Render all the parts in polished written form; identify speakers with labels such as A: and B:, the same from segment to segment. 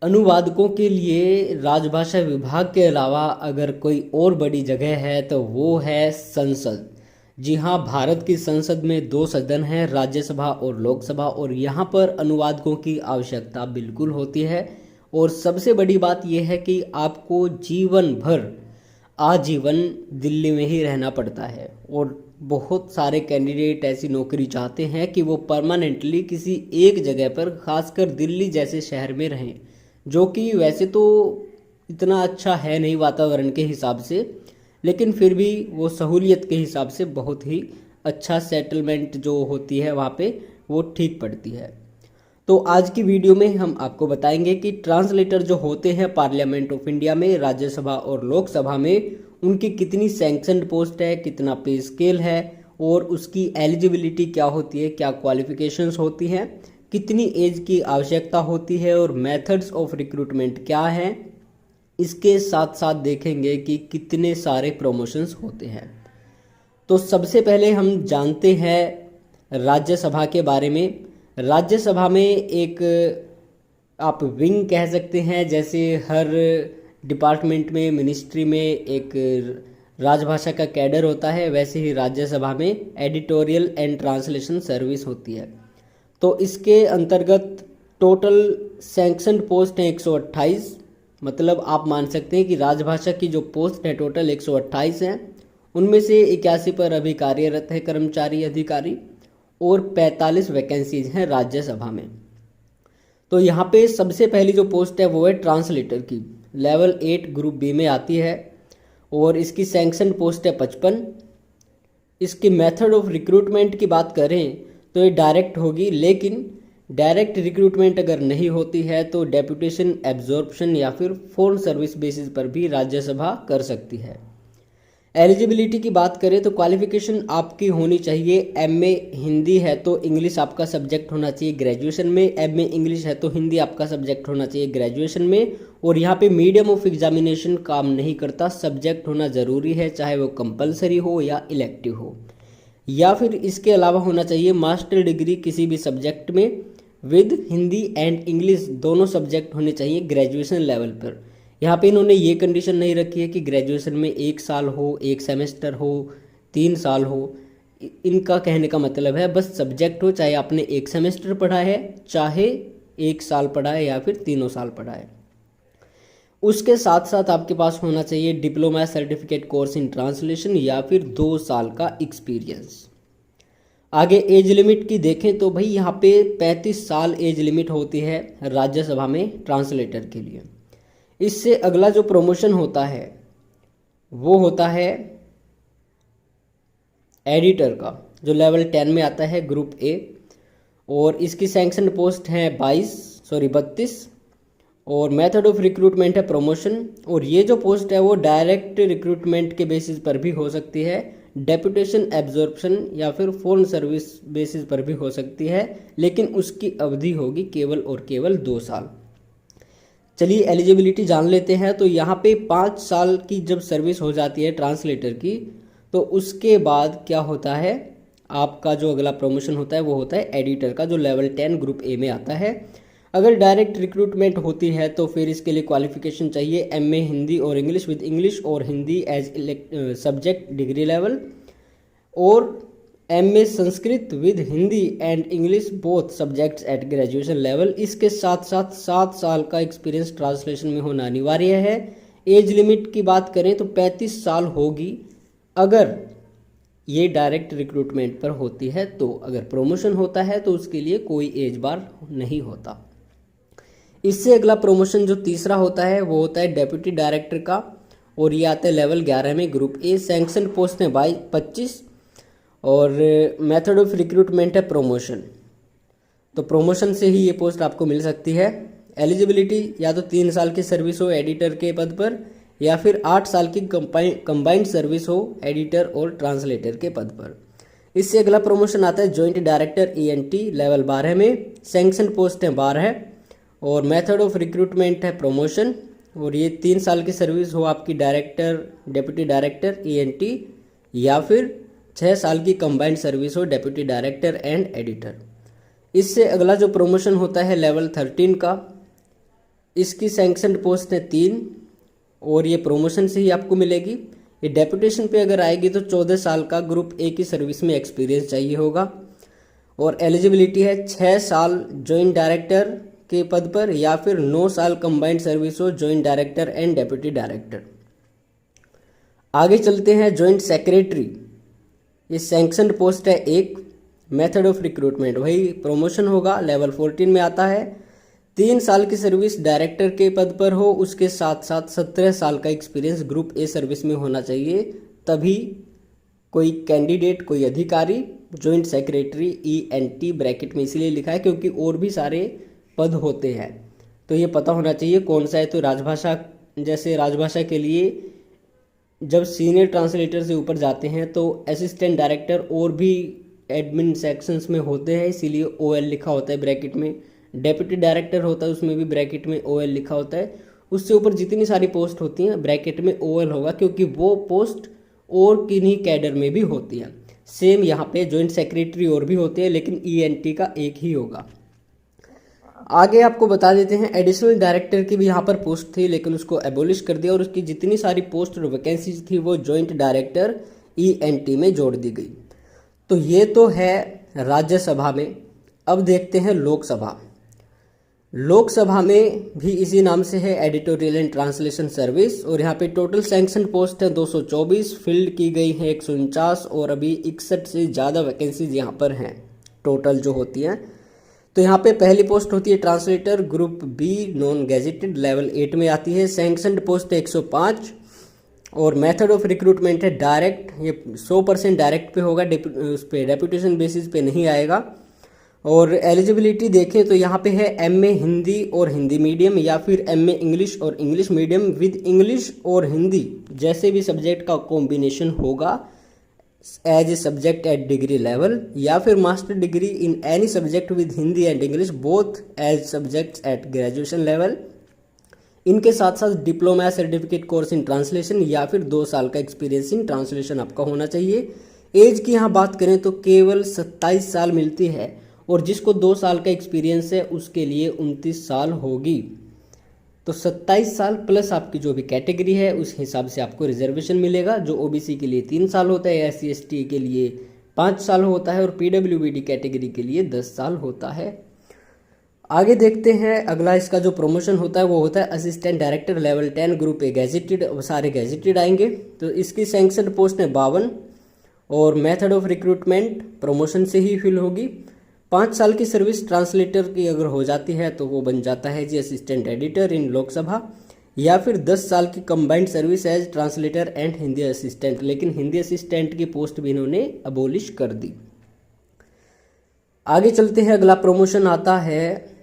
A: अनुवादकों के लिए राजभाषा विभाग के अलावा अगर कोई और बड़ी जगह है तो वो है संसद। जी हाँ, भारत की संसद में दो सदन हैं, राज्यसभा और लोकसभा, और यहाँ पर अनुवादकों की आवश्यकता बिल्कुल होती है। और सबसे बड़ी बात यह है कि आपको जीवन भर आजीवन दिल्ली में ही रहना पड़ता है। और बहुत सारे कैंडिडेट ऐसी नौकरी चाहते हैं कि वो परमानेंटली किसी एक जगह पर, खासकर दिल्ली जैसे शहर में रहें, जो कि वैसे तो इतना अच्छा है नहीं वातावरण के हिसाब से, लेकिन फिर भी वो सहूलियत के हिसाब से बहुत ही अच्छा सेटलमेंट जो होती है वहाँ पे वो ठीक पड़ती है। तो आज की वीडियो में हम आपको बताएंगे कि ट्रांसलेटर जो होते हैं पार्लियामेंट ऑफ इंडिया में, राज्यसभा और लोकसभा में, उनकी कितनी सैंक्शनड पोस्ट है, कितना पे स्केल है, और उसकी एलिजिबिलिटी क्या होती है, क्या क्वालिफिकेशंस होती हैं, कितनी एज की आवश्यकता होती है, और मेथड्स ऑफ रिक्रूटमेंट क्या हैं। इसके साथ साथ देखेंगे कि कितने सारे प्रमोशंस होते हैं। तो सबसे पहले हम जानते हैं राज्यसभा के बारे में। राज्यसभा में एक आप विंग कह सकते हैं, जैसे हर डिपार्टमेंट में, मिनिस्ट्री में एक राजभाषा का कैडर होता है, वैसे ही राज्यसभा में एडिटोरियल एंड ट्रांसलेशन सर्विस होती है। तो इसके अंतर्गत टोटल सैंक्शन पोस्ट हैं 128। मतलब आप मान सकते हैं कि राजभाषा की जो पोस्ट है टोटल 128 हैं, उनमें से 81 पर अभी कार्यरत है कर्मचारी अधिकारी, और 45 वैकेंसीज हैं राज्यसभा में। तो यहाँ पे सबसे पहली जो पोस्ट है वो है ट्रांसलेटर की, लेवल 8 ग्रुप बी में आती है, और इसकी सैंक्शन पोस्ट है 55। इसके मेथड ऑफ रिक्रूटमेंट की बात करें तो ये डायरेक्ट होगी, लेकिन डायरेक्ट रिक्रूटमेंट अगर नहीं होती है तो डेपुटेशन, एब्जॉर्प्शन या फिर फॉरेन सर्विस बेसिस पर भी राज्यसभा कर सकती है। एलिजिबिलिटी की बात करें तो क्वालिफिकेशन आपकी होनी चाहिए, एमए हिंदी है तो इंग्लिश आपका सब्जेक्ट होना चाहिए ग्रेजुएशन में, एमए इंग्लिश है तो हिंदी आपका सब्जेक्ट होना चाहिए ग्रेजुएशन में। और यहाँ पे मीडियम ऑफ एग्जामिनेशन काम नहीं करता, सब्जेक्ट होना ज़रूरी है, चाहे वो कंपलसरी हो या इलेक्टिव हो। या फिर इसके अलावा होना चाहिए मास्टर डिग्री किसी भी सब्जेक्ट में विद हिंदी एंड इंग्लिश, दोनों सब्जेक्ट होने चाहिए ग्रेजुएशन लेवल पर। यहाँ पे इन्होंने ये कंडीशन नहीं रखी है कि ग्रेजुएशन में 1 साल हो, 1 सेमेस्टर हो, 3 साल हो। इनका कहने का मतलब है बस सब्जेक्ट हो, चाहे आपने 1 सेमेस्टर पढ़ा है, चाहे 1 साल पढ़ा है, या फिर 3 साल पढ़ा है। उसके साथ साथ आपके पास होना चाहिए diploma certificate course in translation, या फिर 2 साल का एक्सपीरियंस। आगे एज लिमिट की देखें तो भाई यहाँ पे 35 साल एज लिमिट होती है राज्यसभा में ट्रांसलेटर के लिए। इससे अगला जो प्रमोशन होता है वो होता है एडिटर का, जो लेवल 10 में आता है ग्रुप ए, और इसकी सैंक्शन पोस्ट है 32। और मेथड ऑफ रिक्रूटमेंट है प्रमोशन, और ये जो पोस्ट है वो डायरेक्ट रिक्रूटमेंट के बेसिस पर भी हो सकती है, डेपुटेशन, एब्जॉर्प्शन या फिर फॉरेन सर्विस बेसिस पर भी हो सकती है, लेकिन उसकी अवधि होगी केवल और केवल 2 साल। चलिए एलिजिबिलिटी जान लेते हैं। तो यहाँ पे 5 साल की जब सर्विस हो जाती है ट्रांसलेटर की, तो उसके बाद क्या होता है, आपका जो अगला प्रमोशन होता है वो होता है एडिटर का, जो लेवल 10 ग्रुप ए में आता है। अगर डायरेक्ट रिक्रूटमेंट होती है तो फिर इसके लिए क्वालिफिकेशन चाहिए एमए हिंदी और इंग्लिश विद इंग्लिश और Hindi as subject degree level, और MA Sanskrit with Hindi and English both subjects at graduation level. इसके साथ साथ 7 साल का एक्सपीरियंस ट्रांसलेशन में होना अनिवार्य है। एज लिमिट की बात करें तो 35 साल होगी अगर ये डायरेक्ट रिक्रूटमेंट पर होती है, तो अगर प्रमोशन होता है तो उसके लिए कोई एज बार नहीं होता। इससे अगला प्रमोशन जो तीसरा होता है वो होता है डेप्यूटी डायरेक्टर का, और ये आता है लेवल 11 में ग्रुप ए। सैंक्शन पोस्ट है 25, और मेथड ऑफ रिक्रूटमेंट है प्रमोशन। तो प्रमोशन से ही ये पोस्ट आपको मिल सकती है। एलिजिबिलिटी या तो 3 साल की सर्विस हो एडिटर के पद पर, या फिर 8 साल की कंबाइंड सर्विस हो एडिटर और ट्रांसलेटर के पद पर। इससे अगला प्रमोशन आता है जॉइंट डायरेक्टर ईएनटी लेवल 12 में। सैंक्शन पोस्ट है 12, और मेथड ऑफ रिक्रूटमेंट है प्रमोशन, और ये 3 साल की सर्विस हो आपकी डायरेक्टर, डेप्यूटी डायरेक्टर ईएनटी, या फिर 6 साल की कंबाइंड सर्विस हो डेप्यूटी डायरेक्टर एंड एडिटर। इससे अगला जो प्रमोशन होता है लेवल 13 का, इसकी सैंक्शनड पोस्ट है 3 और ये प्रमोशन से ही आपको मिलेगी। ये डेपुटेशन पे अगर आएगी तो 14 साल का ग्रुप ए की सर्विस में एक्सपीरियंस चाहिए होगा और एलिजिबिलिटी है 6 साल जॉइंट डायरेक्टर के पद पर या फिर 9 साल कंबाइंड सर्विस हो joint director and deputy director. आगे चलते हैं जॉइंट सेक्रेटरी। ये सैंक्शनड पोस्ट है 1। मेथड ऑफ रिक्रूटमेंट वही प्रमोशन होगा, लेवल 14 में आता है। 3 साल की सर्विस डायरेक्टर के पद पर हो, उसके साथ साथ 17 साल का एक्सपीरियंस ग्रुप ए सर्विस में होना चाहिए, तभी कोई कैंडिडेट, कोई अधिकारी जॉइंट सेक्रेटरी ENT ब्रैकेट में इसलिए लिखा है क्योंकि और भी सारे पद होते हैं, तो ये पता होना चाहिए कौन सा है। तो राजभाषा, जैसे राजभाषा के लिए जब सीनियर ट्रांसलेटर से ऊपर जाते हैं तो असिस्टेंट डायरेक्टर और भी एडमिन सेक्शंस में होते हैं, इसीलिए OL लिखा होता है ब्रैकेट में। डेप्यूटी डायरेक्टर होता है, उसमें भी ब्रैकेट में OL लिखा होता है। उससे ऊपर जितनी सारी पोस्ट होती हैं ब्रैकेट में OL होगा, क्योंकि वो पोस्ट और किन्हीं कैडर में भी होती हैं। सेम यहाँ पे जॉइंट सेक्रेटरी और भी होते हैं, लेकिन ENT का एक ही होगा। आगे आपको बता देते हैं एडिशनल डायरेक्टर की भी यहाँ पर पोस्ट थी, लेकिन उसको एबोलिश कर दिया और उसकी जितनी सारी पोस्ट और वैकेंसीज थी वो जॉइंट डायरेक्टर ENT में जोड़ दी गई। तो ये तो है राज्यसभा में। अब देखते हैं लोकसभा। लोकसभा में भी इसी नाम से है एडिटोरियल एंड ट्रांसलेशन सर्विस, और यहाँ पे टोटल सैंक्शन पोस्ट है 224, फिल्ड की गई है 149 और अभी 61 से ज़्यादा वैकेंसीज यहाँ पर हैं टोटल जो होती हैं। तो यहाँ पे पहली पोस्ट होती है translator group B non gazetted, level 8 में आती है। सैंक्शनड पोस्ट है 105 और मेथड ऑफ रिक्रूटमेंट है डायरेक्ट। ये 100% डायरेक्ट पे होगा, उस पर डेपुटेशन बेसिस पे नहीं आएगा। और एलिजिबिलिटी देखें तो यहाँ पे है MA हिंदी और हिंदी मीडियम या फिर MA इंग्लिश और इंग्लिश मीडियम विद इंग्लिश और हिंदी जैसे भी सब्जेक्ट का कॉम्बिनेशन होगा as a subject at degree level, या फिर master degree in any subject with Hindi and English both as subjects at graduation level. इनके साथ साथ diploma certificate course in translation या फिर 2 साल का एक्सपीरियंस इन ट्रांसलेशन आपका होना चाहिए। एज की यहाँ बात करें तो केवल 27 साल मिलती है और जिसको 2 साल का एक्सपीरियंस है उसके लिए 29 साल होगी। तो 27 साल प्लस आपकी जो भी कैटेगरी है उस हिसाब से आपको रिजर्वेशन मिलेगा, जो OBC के लिए 3 साल होता है, SC/ST के लिए 5 साल होता है और PWBD कैटेगरी के लिए 10 साल होता है। आगे देखते हैं अगला इसका जो प्रमोशन होता है वो होता है assistant director level 10 group A gazetted, सारे गैजेटेड आएंगे। तो इसकी सैंक्शन पोस्ट है 52 और मेथड ऑफ रिक्रूटमेंट प्रमोशन से ही फिल होगी। 5 साल की सर्विस ट्रांसलेटर की अगर हो जाती है तो वो बन जाता है जी असिस्टेंट एडिटर इन लोकसभा, या फिर 10 साल की combined service as translator and Hindi assistant, लेकिन हिंदी असिस्टेंट की पोस्ट भी इन्होंने अबोलिश कर दी। आगे चलते हैं, अगला प्रमोशन आता है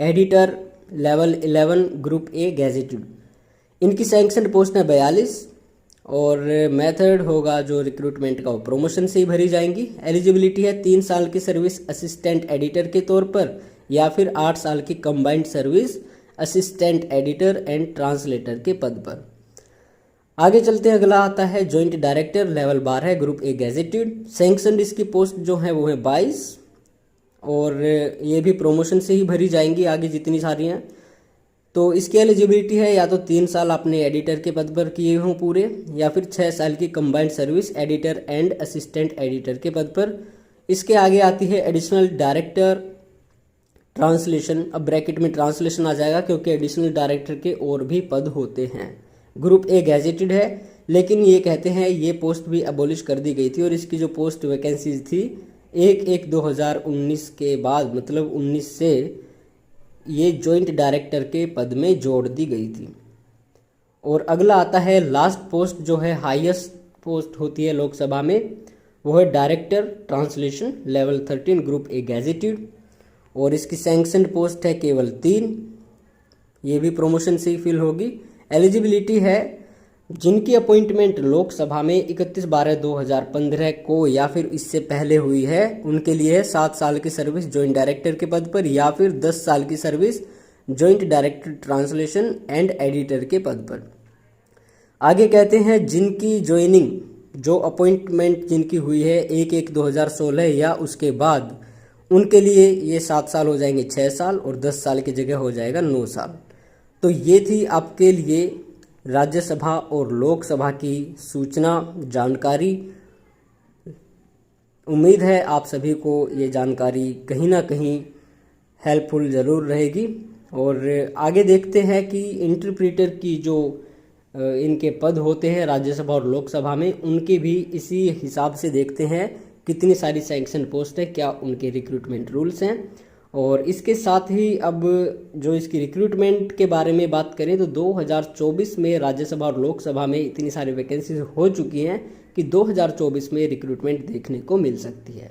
A: editor level 11 group A gazetted. इनकी सैंक्शन पोस्ट है 42 और मेथड होगा जो रिक्रूटमेंट का वो प्रमोशन से ही भरी जाएंगी। एलिजिबिलिटी है 3 साल की सर्विस असिस्टेंट एडिटर के तौर पर या फिर 8 साल की combined service assistant editor and translator के पद पर। आगे चलते हैं, अगला आता है joint director level 12 group A gazetted. Sanction इसकी पोस्ट जो है वो है 22 और ये भी प्रमोशन से ही भरी जाएंगी आगे जितनी सारी हैं। तो इसकी एलिजिबिलिटी है या तो 3 साल आपने एडिटर के पद पर किए हों पूरे, या फिर 6 साल की combined service editor and assistant editor के पद पर। इसके आगे आती है एडिशनल डायरेक्टर ट्रांसलेशन। अब ब्रैकेट में ट्रांसलेशन आ जाएगा क्योंकि एडिशनल डायरेक्टर के और भी पद होते हैं। ग्रुप ए गैजेटेड है, लेकिन ये कहते हैं ये पोस्ट भी अबोलिश कर दी गई थी और इसकी जो पोस्ट वैकेंसीज थी 1/1/2019 के बाद, मतलब 19 से ये जॉइंट डायरेक्टर के पद में जोड़ दी गई थी। और अगला आता है लास्ट पोस्ट जो है हाईएस्ट पोस्ट होती है लोकसभा में, वो है director translation level 13 group A gazetted और इसकी सैंक्शन पोस्ट है केवल 3। ये भी प्रमोशन से ही फिल होगी। एलिजिबिलिटी है जिनकी अपॉइंटमेंट लोकसभा में 31/12/2015 को या फिर इससे पहले हुई है उनके लिए 7 साल की सर्विस जॉइंट डायरेक्टर के पद पर या फिर 10 साल की service joint director translation and editor के पद पर। आगे कहते हैं जिनकी ज्वाइनिंग, जो अपॉइंटमेंट जिनकी हुई है 1/1/2016 या उसके बाद, उनके लिए ये 7 साल हो जाएंगे 6 साल, और 10 साल की जगह हो जाएगा 9 साल। तो ये थी आपके लिए राज्यसभा और लोकसभा की सूचना, जानकारी। उम्मीद है आप सभी को ये जानकारी कहीं ना कहीं हेल्पफुल ज़रूर रहेगी। और आगे देखते हैं कि इंटरप्रेटर की जो इनके पद होते हैं राज्यसभा और लोकसभा में, उनके भी इसी हिसाब से देखते हैं कितनी सारी सैंक्शन पोस्ट है, क्या उनके रिक्रूटमेंट रूल्स हैं। और इसके साथ ही अब जो इसकी रिक्रूटमेंट के बारे में बात करें तो 2024 में राज्यसभा और लोकसभा में इतनी सारी वैकेंसीज हो चुकी हैं कि 2024 में रिक्रूटमेंट देखने को मिल सकती है।